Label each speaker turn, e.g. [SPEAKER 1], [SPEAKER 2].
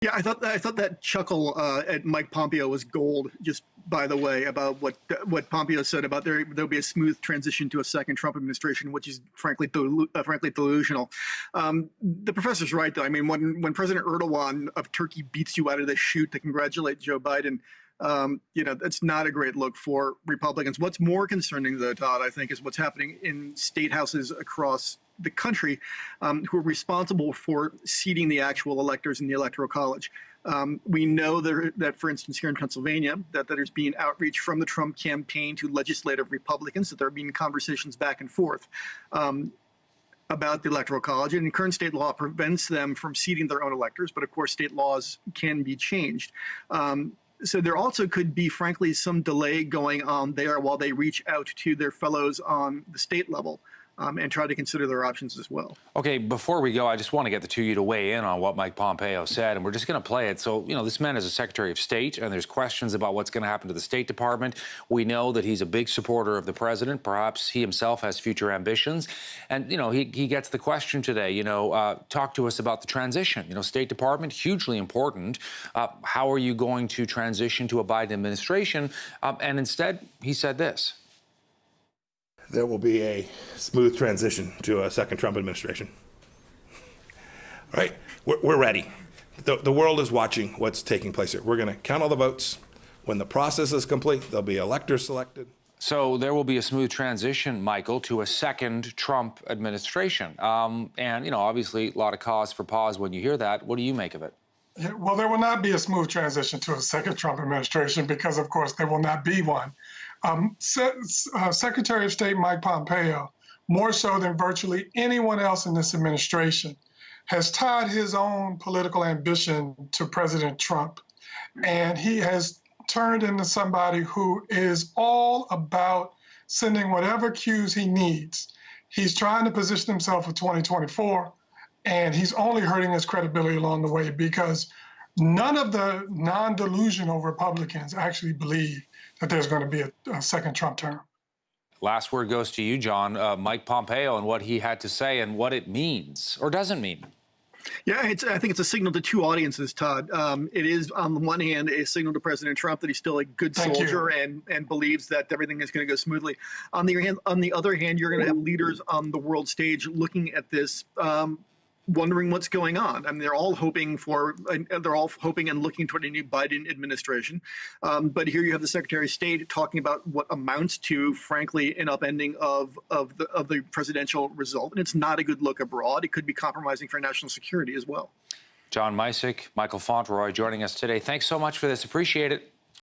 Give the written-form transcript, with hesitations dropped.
[SPEAKER 1] Yeah, I thought that chuckle at Mike Pompeo was gold. Just by the way, about what Pompeo said about there'll be a smooth transition to a second Trump administration, which is frankly delusional. The professor's right, though. I mean, when President Erdogan of Turkey beats you out of the chute to congratulate Joe Biden, that's not a great look for Republicans. What's more concerning, though, Todd, I think, is what's happening in state houses across the country who are responsible for seating the actual electors in the Electoral College. We know that, for instance, here in Pennsylvania, that there's been outreach from the Trump campaign to legislative Republicans, that there are being conversations back and forth about the Electoral College. And current state law prevents them from seating their own electors, but of course, state laws can be changed. So there also could be, frankly, some delay going on there while they reach out to their fellows on the state level. And try to consider their options as well.
[SPEAKER 2] Okay, before we go, I just want to get the two of you to weigh in on what Mike Pompeo said, and we're just going to play it. So, this man is a Secretary of State, and there's questions about what's going to happen to the State Department. We know that he's a big supporter of the president. Perhaps he himself has future ambitions. And, he gets the question today, talk to us about the transition. State Department, hugely important. How are you going to transition to a Biden administration? And instead, he said this.
[SPEAKER 3] There will be a smooth transition to a second Trump administration. Right? We're ready. The world is watching what's taking place here. We're going to count all the votes. When the process is complete, there'll be electors selected.
[SPEAKER 2] So there will be a smooth transition, Michael, to a second Trump administration. And, obviously, a lot of cause for pause when you hear that. What do you make of it?
[SPEAKER 4] Well, there will not be a smooth transition to a second Trump administration because, of course, there will not be one. Secretary of State Mike Pompeo, more so than virtually anyone else in this administration, has tied his own political ambition to President Trump. And he has turned into somebody who is all about sending whatever cues he needs. He's trying to position himself for 2024, and he's only hurting his credibility along the way because none of the non-delusional Republicans actually believe that there's going to be a second Trump term.
[SPEAKER 2] Last word goes to you, John. Mike Pompeo and what he had to say and what it means or doesn't mean.
[SPEAKER 1] Yeah, I think it's a signal to two audiences, Todd. It is, on the one hand, a signal to President Trump that he's still a good soldier and believes that everything is going to go smoothly. On the other hand, you're going to have leaders on the world stage looking at this, wondering what's going on. I mean, they're all hoping and looking toward a new Biden administration. But here you have the Secretary of State talking about what amounts to, frankly, an upending of the presidential result. And it's not a good look abroad. It could be compromising for national security as well.
[SPEAKER 2] John Micek, Michael Fauntroy joining us today. Thanks so much for this. Appreciate it.